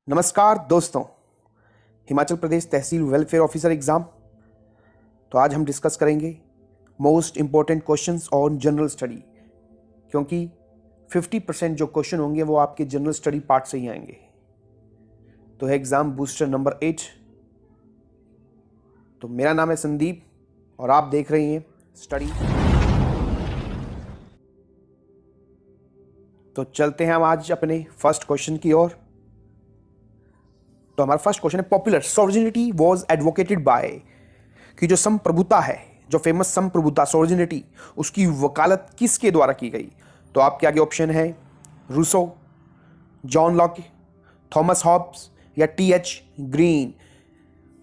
नमस्कार दोस्तों, हिमाचल प्रदेश तहसील welfare officer exam. तो आज हम डिस्कस करेंगे most important questions on general study, क्योंकि 50% जो क्वेश्चन होंगे वो आपके जनरल स्टडी पार्ट से ही आएंगे। तो है एग्ज़ाम बूस्टर नंबर 8। तो मेरा नाम है संदीप और आप देख रहे हैं स्टडी। तो चलते हैं हम आज अपने फर्स्ट क्वेश्चन की ओर। तो हमारा फर्स्ट क्वेश्चन है, पॉपुलर सॉवर्जिनिटी वाज एडवोकेटेड बाय, कि जो संप्रभुता है, जो फेमस संप्रभुता सॉवर्जिनिटी, उसकी वकालत किसके द्वारा की गई? तो आपके आगे ऑप्शन है Rousseau, John Locke, Thomas Hobbes या टीएच ग्रीन।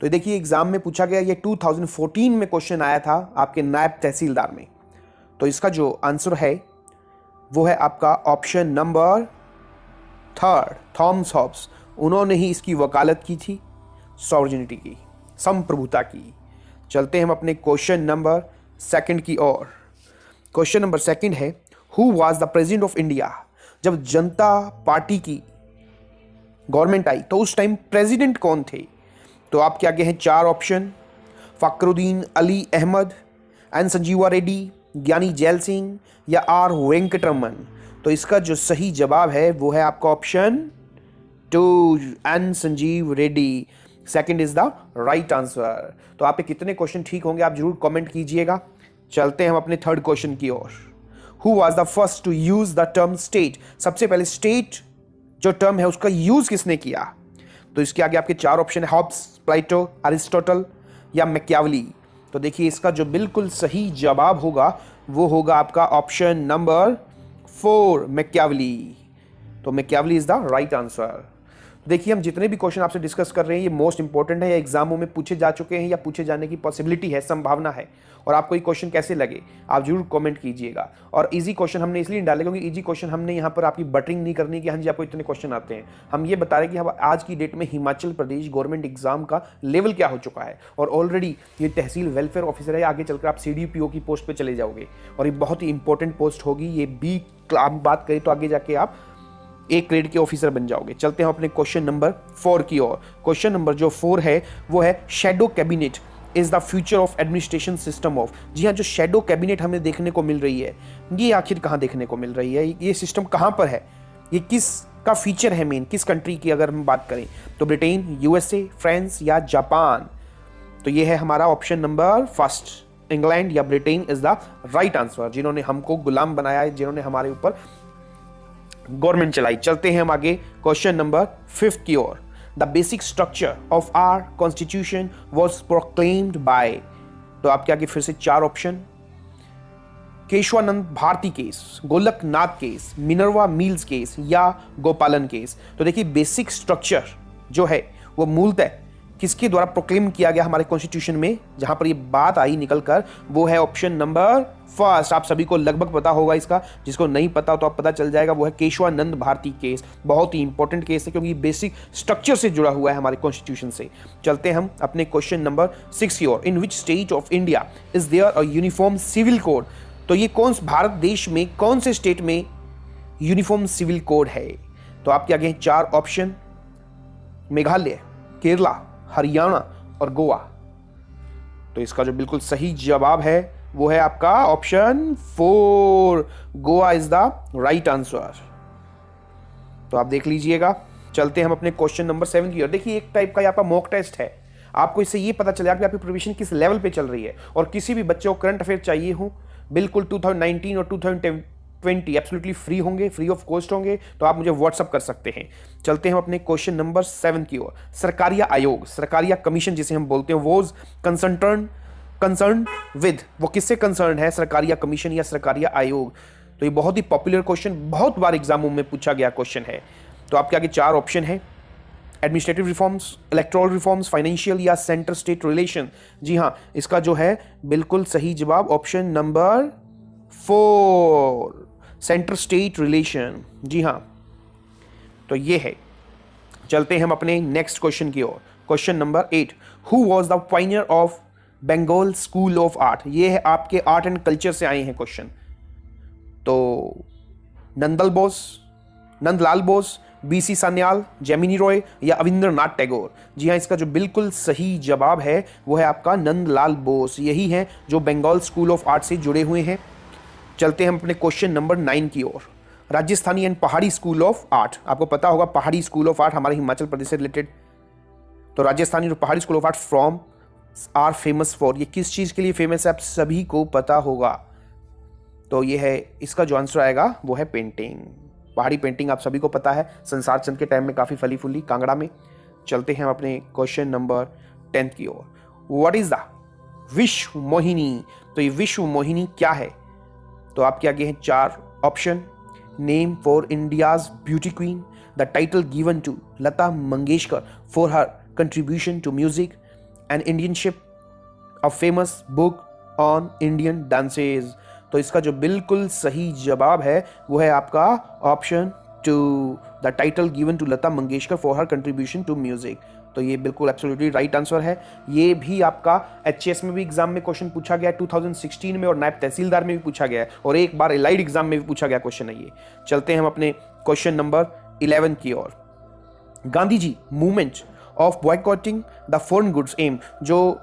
तो देखिए एग्जाम में पूछा गया, ये 2014 में क्वेश्चन आया था आपके नायब तहसीलदार में। तो इसका जो आंसर है वो है आपका ऑप्शन नंबर 3, थॉमस हॉब्स। उन्होंने ही इसकी वकालत की थी, सॉवर्जिनिटी की, संप्रभुता की। चलते हैं हम अपने क्वेश्चन नंबर 2 की ओर। क्वेश्चन नंबर 2 है, who was the president of India? जब जनता पार्टी की गवर्नमेंट आई तो उस टाइम प्रेसिडेंट कौन थे? तो आपके आगे हैं 4 ऑप्शन, फखरुद्दीन अली अहमद, एन संजीवा रेड्डी, ज्ञानी जैल सिंह या आर वेंकटरमन। तो इसका जो सही जवाब है वो है आपका option 2, N Sanjiva Reddy. Second is the right answer. तो आप पे कितने क्वेश्चन ठीक होंगे आप जरूर कमेंट कीजिएगा। चलते हैं हम अपने थर्ड क्वेश्चन की ओर। Who was the first to use the term state? सबसे पहले स्टेट जो टर्म है उसका यूज किसने किया? तो इसके आगे आपके 4 ऑप्शन है, हॉब्स, प्लेटो, अरिस्टोटल या मैकियावेली। तो देखिए इसका जो बिल्कुल सही जवाब होगा वो होगा आपका ऑप्शन नंबर 4, मैकियावेली। तो Machiavelli is the right answer. देखिए हम जितने भी क्वेश्चन आपसे डिस्कस कर रहे हैं ये मोस्ट इंपॉर्टेंट है, या एग्जामों में पूछे जा चुके हैं या पूछे जाने की पॉसिबिलिटी है, संभावना है। और आपको ये क्वेश्चन कैसे लगे आप जरूर कमेंट कीजिएगा। और इजी क्वेश्चन हमने इसलिए डाले क्योंकि इजी क्वेश्चन हमने यहाँ पर आपकी बटरिंग नहीं करनी कि हाँ जी आपको इतने क्वेश्चन आते हैं। हम ये बता रहे हैं कि हम आज की डेट में हिमाचल प्रदेश गवर्नमेंट एग्जाम का लेवल क्या हो चुका है। और ऑलरेडी ये तहसील वेलफेयर ऑफिसर है, आगे चलकर आप CDPO की पोस्ट पर चले जाओगे और ये बहुत ही इंपॉर्टेंट पोस्ट होगी। ये बी आप बात करें तो आगे जाके आप 1 ग्रेड के ऑफिसर बन जाओगे। चलते हैं अपने क्वेश्चन नंबर 4 की ओर। क्वेश्चन नंबर जो 4 है वो है, shadow cabinet is the future of administration system of. जी हाँ, जो शैडो कैबिनेट हमें देखने को मिल रही है ये आखिर कहाँ देखने को मिल रही है? ये सिस्टम कहाँ पर है? ये किस का फीचर है मेन, किस कंट्री की अगर हम बात करें तो ब्रिटेन, USA, फ्रांस या जापान। तो ये है हमारा ऑप्शन नंबर 1, इंग्लैंड या Britain is the right answer, जिन्होंने हमको गुलाम बनाया है, जिन्होंने हमारे ऊपर गवर्नमेंट चलाई। चलते हैं हम आगे क्वेश्चन नंबर 5 की ओर। The basic structure of our constitution was proclaimed by. तो आपके आगे फिर से 4 option, Keshavananda Bharati case, Golaknath case, Minerva Mills case या गोपालन केस। तो देखिए बेसिक स्ट्रक्चर जो है वो मूलतः किसके द्वारा प्रोक्लेम किया गया हमारे कॉन्स्टिट्यूशन में, जहां पर ये बात आई निकलकर, वो है ऑप्शन नंबर 1। आप सभी को लगभग पता होगा इसका, जिसको नहीं पता तो आप पता चल जाएगा, वो है केशवानंद भारती केस। बहुत ही इंपॉर्टेंट केस है क्योंकि बेसिक स्ट्रक्चर से जुड़ा हुआ है हमारे कॉन्स्टिट्यूशन से। चलते हैं हम अपने क्वेश्चन नंबर 6 की ओर। In which state of India is there a uniform civil code? तो ये कौन भारत देश में कौन से स्टेट में यूनिफॉर्म सिविल कोड है? तो आपके आगे 4 ऑप्शन, मेघालय, केरला, हरियाणा और गोवा। तो इसका जो बिल्कुल सही जवाब है वो है आपका option 4, Goa is the right answer. तो आप देख लीजिएगा। चलते हैं हम अपने क्वेश्चन नंबर 7 की ओर। देखिए एक टाइप का आपका मॉक टेस्ट है, आपको इससे ये पता चलेगा कि आपकी प्रिपरेशन किस लेवल पे चल रही है। और किसी भी बच्चे को करंट अफेयर चाहिए हो, बिल्कुल 2019 और 2020 एब्सोल्युटली फ्री होंगे, फ्री ऑफ कॉस्ट होंगे, तो आप मुझे व्हाट्सअप कर सकते हैं। चलते हैं अपने क्वेश्चन नंबर 7 की ओर। सरकारिया आयोग, सरकारिया कमीशन जिसे हम बोलते हैं, वॉज कंसर्न विद, वो किससे कंसर्न है? सरकारिया कमीशन या सरकारिया आयोग। तो ये बहुत ही पॉपुलर क्वेश्चन, बहुत बार एग्जामों में पूछा गया क्वेश्चन है। तो आपके आगे 4 ऑप्शन है, administrative reforms, electoral reforms, financial या सेंटर स्टेट रिलेशन। जी हाँ, इसका जो है बिल्कुल सही जवाब option number 4, centre state relation. जी हाँ, तो ये है। चलते हैं हम अपने नेक्स्ट क्वेश्चन की ओर। Question number 8, who was the pioneer of Bengal school of art? ये है आपके आर्ट एंड कल्चर से आए हैं क्वेश्चन। तो नंदलाल बोस, बीसी सान्याल, जेमिनी रॉय या अविंद्रनाथ टैगोर? जी हाँ, इसका जो बिल्कुल सही जवाब है वो है आपका नंदलाल बोस। यही है जो बंगाल स्कूल ऑफ आर्ट से जुड़े हुए हैं। चलते हैं अपने क्वेश्चन नंबर 9 की ओर। राजस्थानी एंड पहाड़ी स्कूल ऑफ आर्ट, आपको पता होगा पहाड़ी स्कूल ऑफ आर्ट हमारे हिमाचल प्रदेश से रिलेटेड। तो राजस्थानी और Pahari school of art from are famous for, ये किस चीज के लिए फेमस है आप सभी को पता होगा। तो ये है, इसका जो आंसर आएगा वो है पेंटिंग। पहाड़ी पेंटिंग आप सभी को पता है, संसार चंद के टाइम में काफी फली फूली कांगड़ा में। चलते हैं अपने क्वेश्चन नंबर 10 की ओर। व्हाट इज द विश्व मोहिनी? तो ये विश्व मोहिनी क्या है? तो आपके आगे हैं 4 option. Name for India's beauty queen, the title given to Lata Mangeshkar for her contribution to music, an Indianship, a famous book on Indian dances. तो इसका जो बिल्कुल सही जवाब है वो है आपका option 2, the title given to Lata Mangeshkar for her contribution to music. तो ये बिल्कुल एब्सोल्युटली राइट आंसर है। ये भी आपका एचएस में भी एग्जाम में क्वेश्चन पूछा गया 2016 में, और नायब तहसीलदार में भी पूछा गया है, और एक बार एलाइड एग्जाम में भी पूछा गया क्वेश्चन है ये। चलते हैं हम अपने क्वेश्चन नंबर 11 की ओर। Gandhi ji movement of boycotting the foreign goods um, जो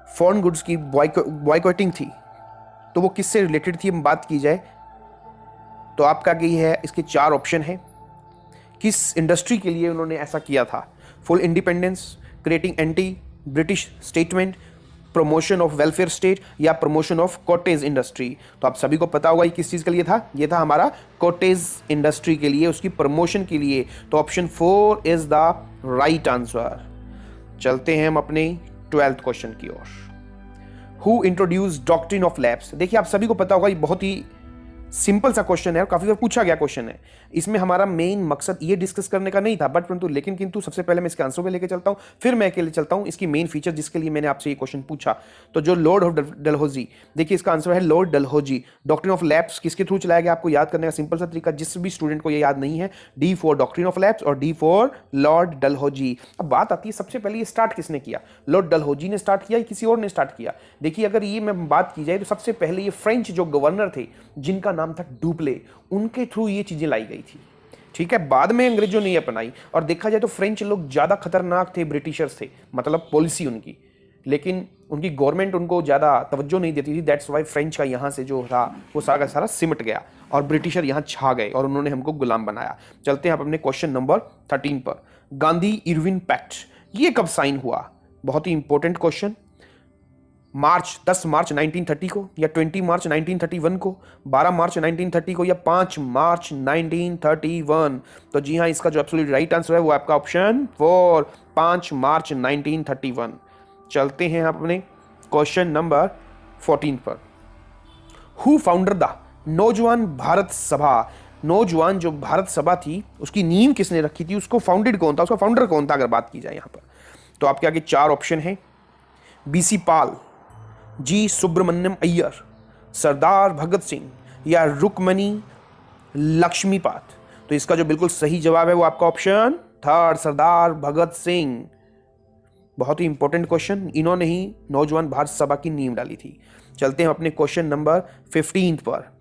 फॉरेन गुड्स की बॉयकॉटिंग थी तो वो किससे रिलेटेड थी, हम बात की जाए तो आपका यही है, इसके 4 ऑप्शन हैं। किस इंडस्ट्री के लिए उन्होंने ऐसा किया था? Full independence, creating anti British statement, promotion of welfare state, या प्रमोशन ऑफ कॉटेज इंडस्ट्री। तो आप सभी को पता होगा ये किस चीज़ के लिए था, ये था हमारा कॉटेज इंडस्ट्री के लिए, उसकी प्रमोशन के लिए। तो option 4 is the right answer. चलते हैं हम अपने 12th क्वेश्चन की ओर। Who introduce doctrine of lapse? देखिए आप सभी को पता होगा ये बहुत ही सिंपल सा क्वेश्चन है और काफी बार पूछा गया क्वेश्चन है। इसमें हमारा मेन मकसद ये डिस्कस करने का नहीं था, बट परंतु लेकिन किंतु सबसे पहले मैं इसके आंसर पे लेके चलता हूं, फिर मैं अकेले चलता हूं इसकी मेन फीचर जिसके लिए मैंने आपसे ये क्वेश्चन पूछा। तो जो लॉर्ड ऑफ डलहौजी, देखिए इसका आंसर है Lord Dalhousie. Doctrine of lapse किसके थ्रू चलाया गया? आपको याद करने का सिंपल सा तरीका, जिस भी स्टूडेंट को ये याद नहीं है, D for doctrine of lapse और डी फॉर लॉर्ड डलहौजी। अब बात आती है सबसे पहले ये स्टार्ट किसने किया? लॉर्ड डलहौजी ने स्टार्ट किया या किसी और ने स्टार्ट किया? देखिए अगर ये मैं बात की जाए तो सबसे पहले ये फ्रेंच जो गवर्नर थे जिनका नाम था डुप्ले, उनके थ्रू ये चीजें लाई गई थी। ठीक है, बाद में अंग्रेजों ने अपनाई, और देखा जाए तो फ्रेंच लोग ज्यादा खतरनाक थे, ब्रिटिशर्स थे, मतलब पॉलिसी उनकी, लेकिन उनकी गवर्नमेंट उनको ज्यादा तवज्जो नहीं देती थी। दैट्स वाई फ्रेंच का यहाँ से जो था वो सारा सारा सिमट गया और ब्रिटिशर यहाँ छा गए और उन्होंने हमको गुलाम बनाया। चलते हैं अपने क्वेश्चन नंबर 13 पर। गांधी इरविन पैक्ट ये कब साइन हुआ? बहुत ही इंपॉर्टेंट क्वेश्चन। 10 मार्च 1930 को, या 20 मार्च 1931 को, 12 मार्च 1930 को, या 5 मार्च 1931? तो जी हाँ, इसका जो एब्सोल्यूट राइट आंसर है वो आपका ऑप्शन 4, 5 मार्च 1931। चलते हैं अपने क्वेश्चन नंबर 14 पर। हु फाउंडर द नौजवान भारत सभा? नौजवान जो भारत सभा थी उसकी नींव किसने रखी थी? उसको फाउंडेड कौन था, उसका फाउंडर कौन था अगर बात की जाए यहाँ पर? तो आपके आगे 4 ऑप्शन हैं। बीसी पाल, जी सुब्रमण्यम अय्यर, सरदार भगत सिंह, या रुक्मणी लक्ष्मीपात? तो इसका जो बिल्कुल सही जवाब है वो आपका ऑप्शन 3, सरदार भगत सिंह। बहुत ही इंपॉर्टेंट क्वेश्चन, इन्होंने ही नौजवान भारत सभा की नींव डाली थी। चलते हैं अपने क्वेश्चन नंबर 15 पर।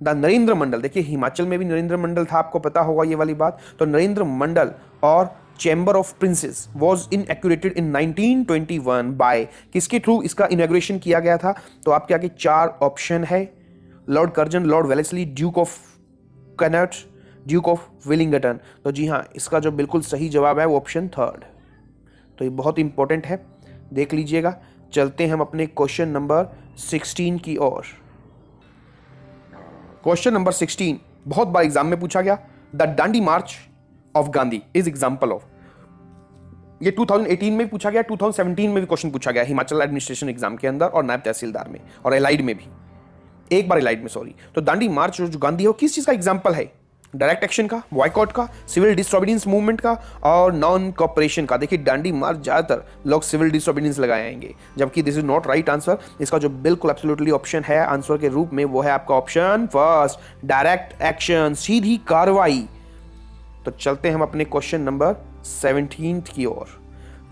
द नरेंद्र मंडल, देखिए हिमाचल में भी नरेंद्र मंडल था, आपको पता होगा ये वाली बात। तो नरेंद्र मंडल और chamber of princes was inaugurated in 1921 by, किसके थ्रू इसका इनॉग्रेशन किया गया था? तो आपके आगे 4 ऑप्शन है। Lord Curzon, Lord Wellesley, Duke of Connaught, Duke of Willingdon? तो जी हाँ, इसका जो बिल्कुल सही जवाब है वो ऑप्शन 3। तो ये बहुत इंपॉर्टेंट है, देख लीजिएगा। चलते हैं हम अपने क्वेश्चन नंबर 16 की ओर। क्वेश्चन नंबर 16 बहुत बार एग्जाम में पूछा गया। The Dandi March of Gandhi is example of, ये 2018 में पूछा गया, 2017 में भी क्वेश्चन पूछा गया हिमाचल एडमिनिस्ट्रेशन एग्जाम के अंदर और नायब तहसीलदार में और एलाइड में भी, एक बार एलाइड में सॉरी। तो दांडी मार्च जो गांधी है वो किस चीज का एग्जाम्पल है? डायरेक्ट एक्शन का, बॉयकॉट का, सिविल डिसोबीडियंस मूवमेंट का और नॉन कॉपरेशन का। देखिए डांडी मार्च ज्यादातर लोग सिविल डिसोबीडियंस लगाएंगे, जबकि this is not right answer. इसका जो बिल्कुल एब्सोल्युटली ऑप्शन है आंसर के रूप में वो है आपका ऑप्शन 1, डायरेक्ट एक्शन, सीधी कार्रवाई। तो चलते हैं हम अपने क्वेश्चन नंबर 17 की ओर।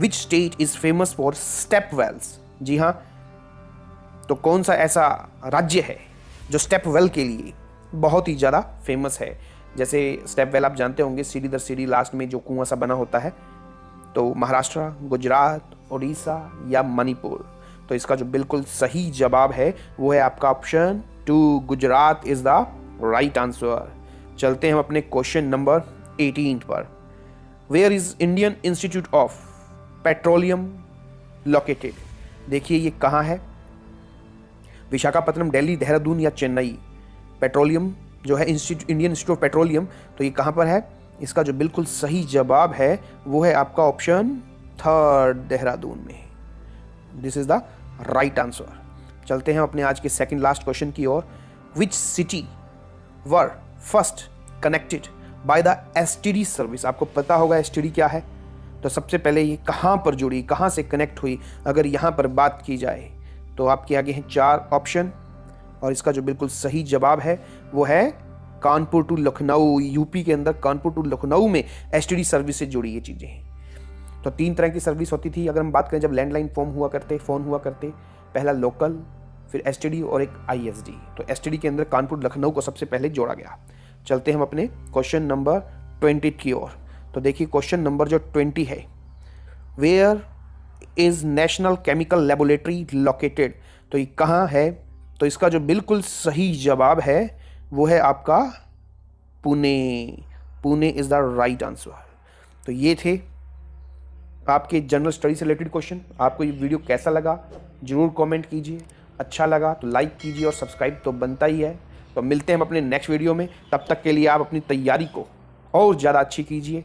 Which state is famous for step wells? जी हाँ, तो कौन सा ऐसा राज्य है जो स्टेप वेल के लिए बहुत ही ज्यादा फेमस है? जैसे स्टेप वेल आप जानते होंगे, सीढ़ी दर सीढ़ी लास्ट में जो कुआं सा बना होता है। तो महाराष्ट्र, गुजरात, उड़ीसा या मणिपुर। तो इसका जो बिल्कुल सही जवाब है वो है आपका option 2, Gujarat is the right answer. चलते हैं हम अपने क्वेश्चन नंबर 18 पर। Where is Indian Institute of Petroleum located? देखिए ये कहाँ है, विशाखापट्टनम, दिल्ली, देहरादून या चेन्नई। पेट्रोलियम जो है इंडियन इंस्टीट्यूट ऑफ पेट्रोलियम, तो ये कहाँ पर है? इसका जो बिल्कुल सही जवाब है वो है आपका ऑप्शन 3, देहरादून में। This is the right answer. चलते हैं अपने आज के सेकंड लास्ट क्वेश्चन की ओर। Which city were first connected by the STD service? आपको पता होगा एसटीडी क्या है, तो सबसे पहले ये कहाँ पर जुड़ी, कहाँ से कनेक्ट हुई, अगर यहाँ पर बात की जाए तो आपके आगे हैं 4 ऑप्शन, और इसका जो बिल्कुल सही जवाब है वो है कानपुर टू लखनऊ। यूपी के अंदर कानपुर टू लखनऊ में एसटीडी सर्विस से जुड़ी ये चीज़ें हैं। तो 3 तरह की सर्विस होती थी। अगर हम बात करें जब लैंडलाइन फ़ोन हुआ करते, पहला लोकल, फिर एसटीडी और एक आईएसडी। तो एसटीडी के अंदर कानपुर लखनऊ को सबसे पहले जोड़ा गया। चलते हम अपने क्वेश्चन नंबर 20 की ओर। तो देखिए क्वेश्चन नंबर जो 20 है, where is National Chemical Laboratory located? तो ये कहाँ है? तो इसका जो बिल्कुल सही जवाब है वो है आपका Pune. Pune is the right answer. तो ये थे आपके जनरल स्टडी से रिलेटेड क्वेश्चन। आपको ये वीडियो कैसा लगा जरूर कमेंट कीजिए। अच्छा लगा तो लाइक कीजिए और सब्सक्राइब तो बनता ही है। तो मिलते हैं हम अपने नेक्स्ट वीडियो में। तब तक के लिए आप अपनी तैयारी को और ज़्यादा अच्छी कीजिए।